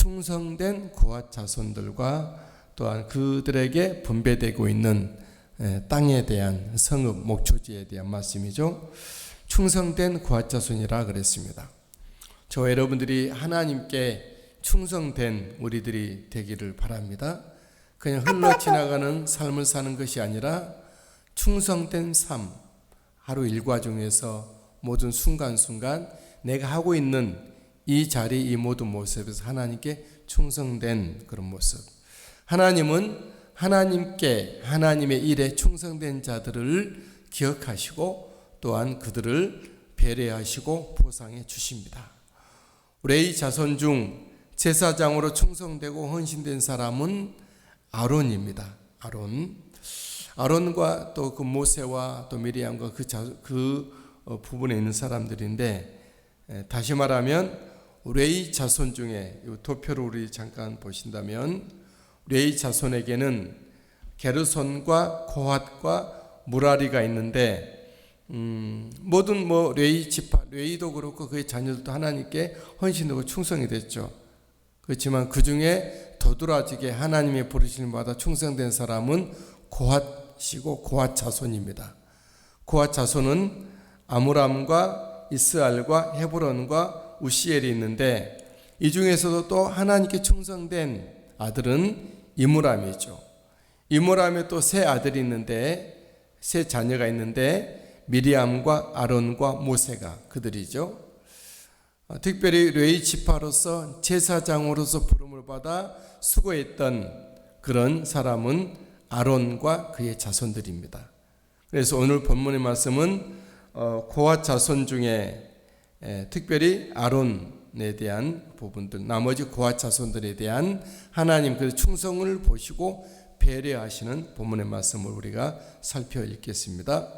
충성된 고핫 자손들과 또한 그들에게 분배되고 있는 땅에 대한 성읍 목초지에 대한 말씀이죠. 충성된 고핫 자손이라 그랬습니다. 저와 여러분들이 하나님께 충성된 우리들이 되기를 바랍니다. 그냥 흘러 지나가는 삶을 사는 것이 아니라 충성된 삶, 하루 일과 중에서 모든 순간순간 내가 하고 있는 이 자리, 이 모든 모습에서 하나님께 충성된 그런 모습. 하나님은 하나님께 하나님의 일에 충성된 자들을 기억하시고 또한 그들을 배려하시고 보상해 주십니다. 레위 자손 중 제사장으로 충성되고 헌신된 사람은 아론입니다. 아론과 또 그 모세와 또 미리암과 그 부분에 있는 사람들인데, 다시 말하면 레위 자손 중에 이 도표를 우리 잠깐 보신다면 레위 자손에게는 게르손과 고핫과 무라리가 있는데, 모든 레위 지파, 레위도 그렇고 그의 자녀들도 하나님께 헌신하고 충성이 됐죠. 그렇지만 그 중에 더들어지게 하나님의 부르심을 받아 충성된 사람은 고핫이고 고핫 자손입니다. 고핫 자손은 아므람과 이스알과 헤브론과 우시엘이 있는데, 이 중에서도 또 하나님께 충성된 아들은 이므람이죠. 이므람에 또 세 아들이 있는데, 세 자녀가 있는데 미리암과 아론과 모세가 그들이죠. 특별히 레위 지파로서 제사장으로서 부름을 받아 수고했던 그런 사람은 아론과 그의 자손들입니다. 그래서 오늘 본문의 말씀은 고핫 자손 중에 특별히 아론에 대한 부분들, 나머지 고핫 자손들에 대한 하나님 그 충성을 보시고 배려하시는 본문의 말씀을 우리가 살펴 읽겠습니다.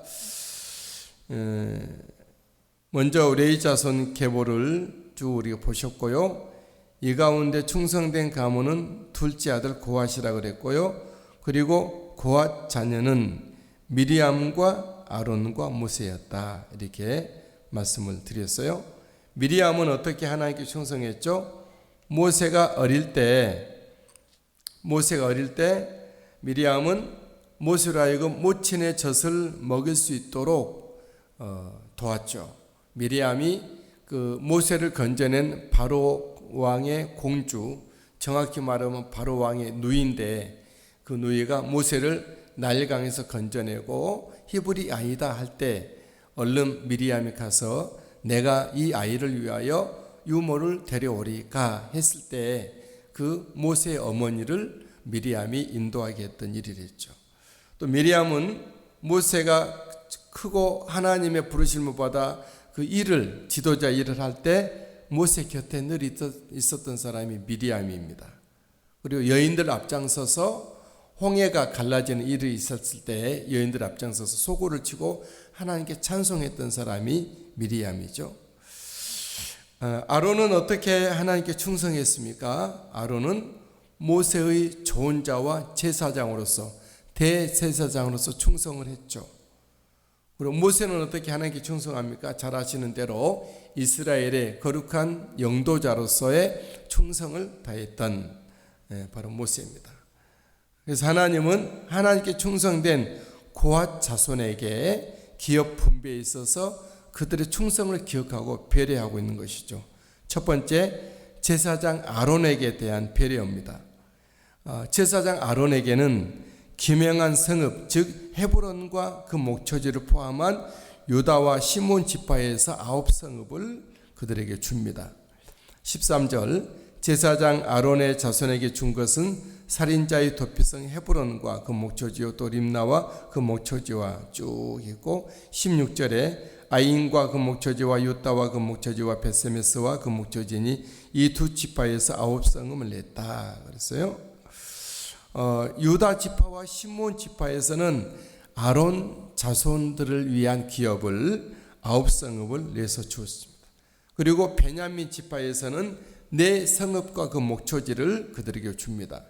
먼저 레위 자손 계보를 쭉 우리가 보셨고요. 이 가운데 충성된 가문은 둘째 아들 고핫이라 그랬고요. 그리고 고핫 자녀는 미리암과 아론과 모세였다, 이렇게 말씀을 드렸어요. 미리암은 어떻게 하나님께 충성했죠? 모세가 어릴 때 미리암은 모세로 하여금 모친의 젖을 먹일 수 있도록 도왔죠. 미리암이 그 모세를 건져낸 바로 왕의 공주, 정확히 말하면 바로 왕의 누이인데, 그 누이가 모세를 나일강에서 건져내고 히브리 아이다 할 때 얼른 미리암이 가서 내가 이 아이를 위하여 유모를 데려오리까 했을 때 그 모세의 어머니를 미리암이 인도하게 했던 일이랬죠. 또 미리암은 모세가 크고 하나님의 부르심을 받아 그 일을, 지도자 일을 할 때 모세 곁에 늘 있었던 사람이 미리암입니다. 그리고 여인들 앞장서서 홍해가 갈라지는 일이 있었을 때 여인들 앞장서서 소고를 치고 하나님께 찬송했던 사람이 미리암이죠. 아론은 어떻게 하나님께 충성했습니까? 아론은 모세의 조언자와 제사장으로서, 대제사장으로서 충성을 했죠. 그리고 모세는 어떻게 하나님께 충성합니까? 잘 아시는 대로 이스라엘의 거룩한 영도자로서의 충성을 다했던 바로 모세입니다. 그래서 하나님은 하나님께 충성된 고핫 자손에게 기업 분배에 있어서 그들의 충성을 기억하고 배려하고 있는 것이죠. 첫 번째, 제사장 아론에게 대한 배려입니다. 제사장 아론에게는 기명한 성읍, 즉 헤브론과 그 목초지를 포함한 유다와 시몬 지파에서 9성읍을 그들에게 줍니다. 13절, 제사장 아론의 자손에게 준 것은 살인자의 도피성 헤브론과 그 목초지요, 또 림나와 그 목초지와 쭉 있고, 16절에 아인과 그 목초지와 유다와 그 목초지와 베세메스와 그 목초지니 이 두 지파에서 9성읍을 냈다 그랬어요. 유다 지파와 시몬 지파에서는 아론 자손들을 위한 기업을 9성읍을 내서 주었습니다. 그리고 베냐민 지파에서는 4성읍과 그 목초지를 그들에게 줍니다.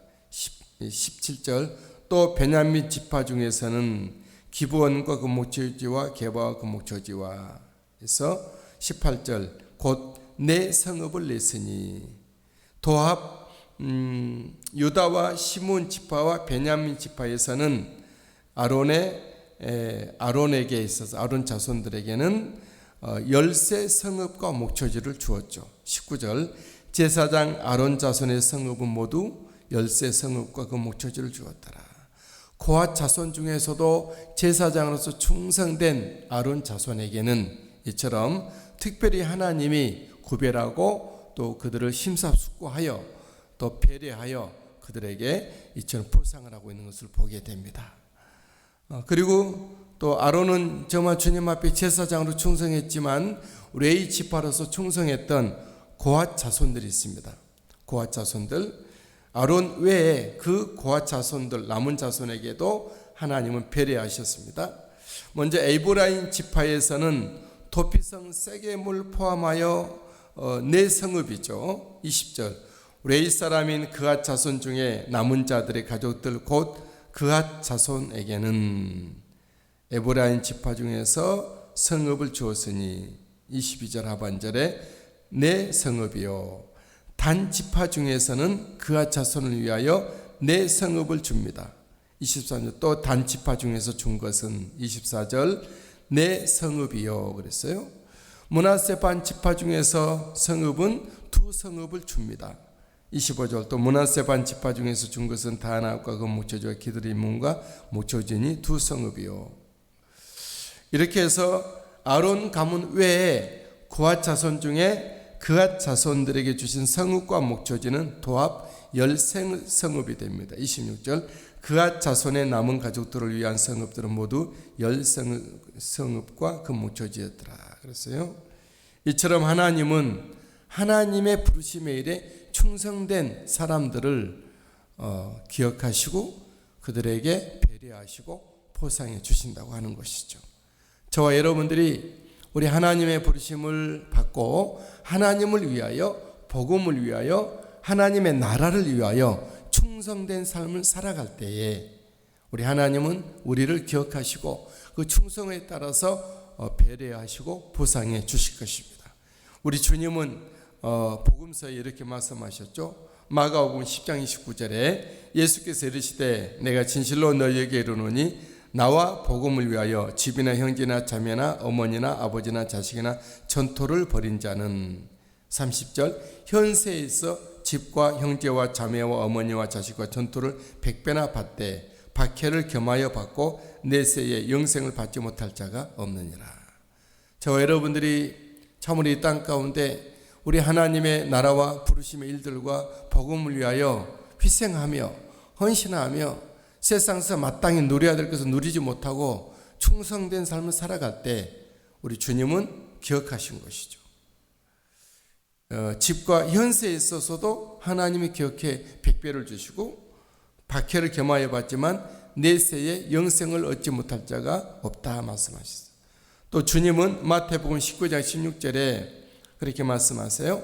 17절, 또 베냐민 지파 중에서는 기브온과 그 목초지와 게바와 그 목초지와 해서 18절, 곧 4성읍을 냈으니 도합 유다와 시몬 지파와 베냐민 지파에서는 아론에게 있어서 아론 자손들에게는 열세 성읍과 목초지를 주었죠. 19절 제사장 아론 자손의 성읍은 모두 열세 성읍과 그 목초지를 주었더라. 고핫 자손 중에서도 제사장으로서 충성된 아론 자손에게는 이처럼 특별히 하나님이 구별하고 또 그들을 심사숙고하여 또 배려하여 그들에게 이처럼 보상을 하고 있는 것을 보게 됩니다. 그리고 또 아론은 정말 주님 앞에 제사장으로 충성했지만 레위 지파로서 충성했던 고핫 자손들이 있습니다. 고핫 자손들, 아론 외에 그 고핫 자손들 남은 자손에게도 하나님은 배려하셨습니다. 먼저 에브라임 지파에서는 도피성 세겜을 포함하여 네 성읍이죠. 20절 레위 사람인 그핫 자손 중에 남은 자들의 가족들 곧 그핫 자손에게는 에브라임 지파 중에서 성읍을 주었으니 22절 하반절에 네 성읍이요 단 지파 중에서는 그핫 자손을 위하여 네 성읍을 줍니다. 23절 또 단 지파 중에서 준 것은 24절 네 성읍이요 그랬어요. 므낫세 반 지파 중에서 성읍은 두 성읍을 줍니다. 25절 또 므낫세 반 지파 중에서 준 것은 다낙과 그 목초지와 기드리몬과 목초지니 두 성읍이요. 이렇게 해서 아론 가문 외에 고핫 자손 중에 그핫 자손들에게 주신 성읍과 목초지는 도합 10성읍이 됩니다. 26절 그핫 자손의 남은 가족들을 위한 성읍들은 모두 10성읍과 그 목초지였더라 그랬어요. 이처럼 하나님은 하나님의 부르심에 일에 충성된 사람들을 기억하시고 그들에게 배려하시고 보상해 주신다고 하는 것이죠. 저와 여러분들이 우리 하나님의 부르심을 받고 하나님을 위하여 복음을 위하여 하나님의 나라를 위하여 충성된 삶을 살아갈 때에 우리 하나님은 우리를 기억하시고 그 충성에 따라서 배려하시고 보상해 주실 것입니다. 우리 주님은 복음서에 이렇게 말씀하셨죠. 마가복음 10장 29절에 예수께서 이르시되 내가 진실로 너희에게 이르노니 나와 복음을 위하여 집이나 형제나 자매나 어머니나 아버지나 자식이나 전토를 벌인 자는 30절 현세에 있어 집과 형제와 자매와 어머니와 자식과 전토를 100배나 받되 박해를 겸하여 받고 내세에 영생을 받지 못할 자가 없느니라. 저와 여러분들이 참으로 이 땅 가운데 우리 하나님의 나라와 부르심의 일들과 복음을 위하여 희생하며 헌신하며 세상에서 마땅히 누려야 될 것을 누리지 못하고 충성된 삶을 살아갈 때 우리 주님은 기억하신 것이죠. 집과 현세에 있어서도 하나님이 기억해 100배를 주시고 박해를 겸하여 받지만 내세에 영생을 얻지 못할 자가 없다 말씀하셨어요. 또 주님은 마태복음 19장 16절에 그렇게 말씀하세요.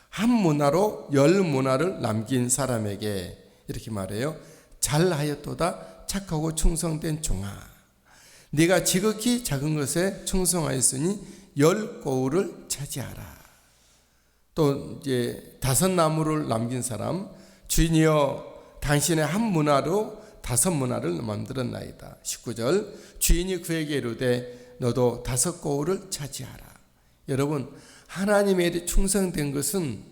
한 문화로 10문화를 남긴 사람에게 이렇게 말해요. 잘하였도다 착하고 충성된 종아 네가 지극히 작은 것에 충성하였으니 10고울을 차지하라. 또 이제 5나무를 남긴 사람 주인이여 당신의 한 문화로 5문화를 만들었나이다. 19절 주인이 그에게 이르되 너도 5고울을 차지하라. 여러분 하나님의 충성된 것은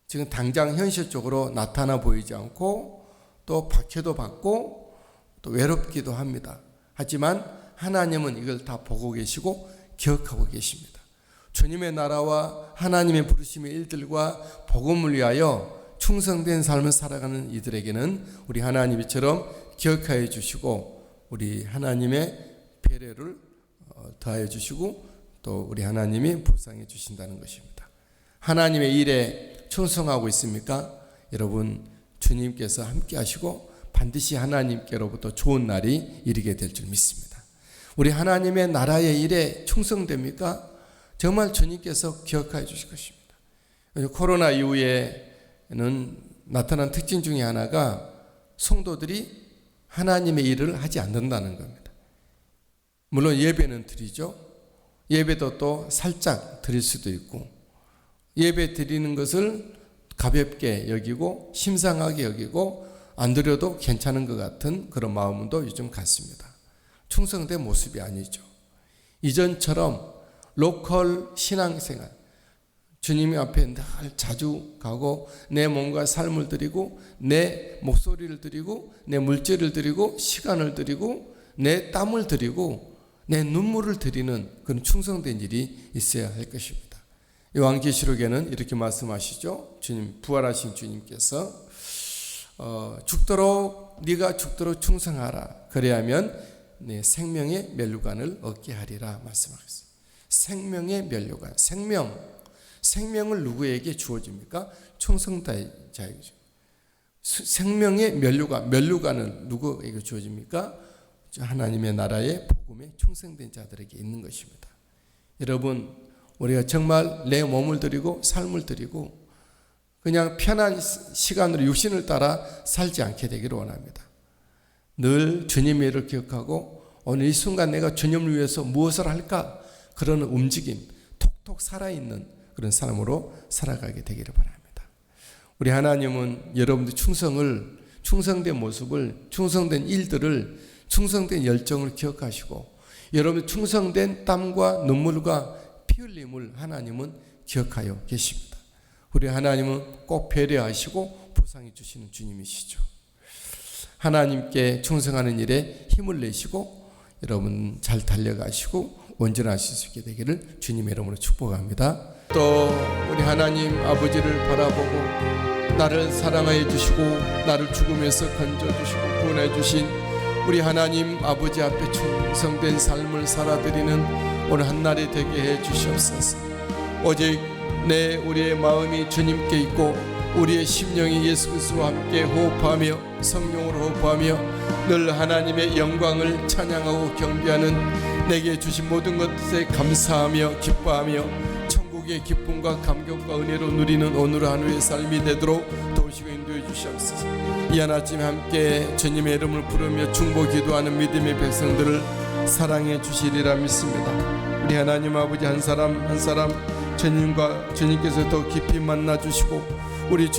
지금 당장 현실적으로 나타나 보이지 않고 또 박해도 받고 또 외롭기도 합니다. 하지만 하나님은 이걸 다 보고 계시고 기억하고 계십니다. 주님의 나라와 하나님의 부르심의 일들과 복음을 위하여 충성된 삶을 살아가는 이들에게는 우리 하나님이처럼 기억하여 주시고 우리 하나님의 배려를 더하여 주시고 또 우리 하나님이 보상해 주신다는 것입니다. 하나님의 일에 충성하고 있습니까? 여러분 주님께서 함께 하시고 반드시 하나님께로부터 좋은 날이 이르게 될 줄 믿습니다. 우리 하나님의 나라의 일에 충성됩니까? 정말 주님께서 기억하여 주실 것입니다. 코로나 이후에는 나타난 특징 중에 하나가 성도들이 하나님의 일을 하지 않는다는 겁니다. 물론 예배는 드리죠. 예배도 또 살짝 드릴 수도 있고 예배 드리는 것을 가볍게 여기고 심상하게 여기고 안 드려도 괜찮은 것 같은 그런 마음도 요즘 같습니다. 충성된 모습이 아니죠. 이전처럼 로컬 신앙생활, 주님 앞에 늘 자주 가고 내 몸과 삶을 드리고 내 목소리를 드리고 내 물질을 드리고 시간을 드리고 내 땀을 드리고 내 눈물을 드리는 그런 충성된 일이 있어야 할 것입니다. 요한계시록에는 이렇게 말씀하시죠. 주님, 부활하신 주님께서 죽도록 네가 죽도록 충성하라. 그래야면 네 생명의 면류관을 얻게 하리라 말씀하셨어요. 생명의 면류관, 생명을 누구에게 주어집니까? 충성자에게. 생명의 면류관을 누구에게 주어집니까? 하나님의 나라의 복음에 충성된 자들에게 있는 것입니다. 여러분, 우리가 정말 내 몸을 드리고 삶을 드리고 그냥 편한 시간으로 육신을 따라 살지 않게 되기를 원합니다. 늘 주님의 일을 기억하고 오늘 이 순간 내가 주님을 위해서 무엇을 할까? 그런 움직임, 톡톡 살아있는 그런 사람으로 살아가게 되기를 바랍니다. 우리 하나님은 여러분들 충성된 모습을, 충성된 일들을, 충성된 열정을 기억하시고 여러분의 충성된 땀과 눈물과 피 흘림을 하나님은 기억하여 계십니다. 우리 하나님은 꼭 배려하시고 보상해 주시는 주님이시죠. 하나님께 충성하는 일에 힘을 내시고 여러분 잘 달려가시고 온전하실 수 있게 되기를 주님의 이름으로 축복합니다. 또 우리 하나님 아버지를 바라보고 나를 사랑하여 주시고 나를 죽음에서 건져주시고 구원해 주신 우리 하나님 아버지 앞에 충성된 삶을 살아드리는 오늘 한날이 되게 해 주시옵소서. 오직 우리의 마음이 주님께 있고 우리의 심령이 예수 그리스도와 함께 호흡하며 성령으로 호흡하며 늘 하나님의 영광을 찬양하고 경배하는 내게 주신 모든 것에 감사하며 기뻐하며 천국의 기쁨과 감격과 은혜로 누리는 오늘 하루의 삶이 되도록 도우시고 인도해 주시옵소서. 이 한 아침 함께 주님의 이름을 부르며 중보 기도하는 믿음의 백성들을 사랑해 주시리라 믿습니다. 우리 하나님 아버지 한 사람 한 사람 주님께서 더 깊이 만나 주시고 우리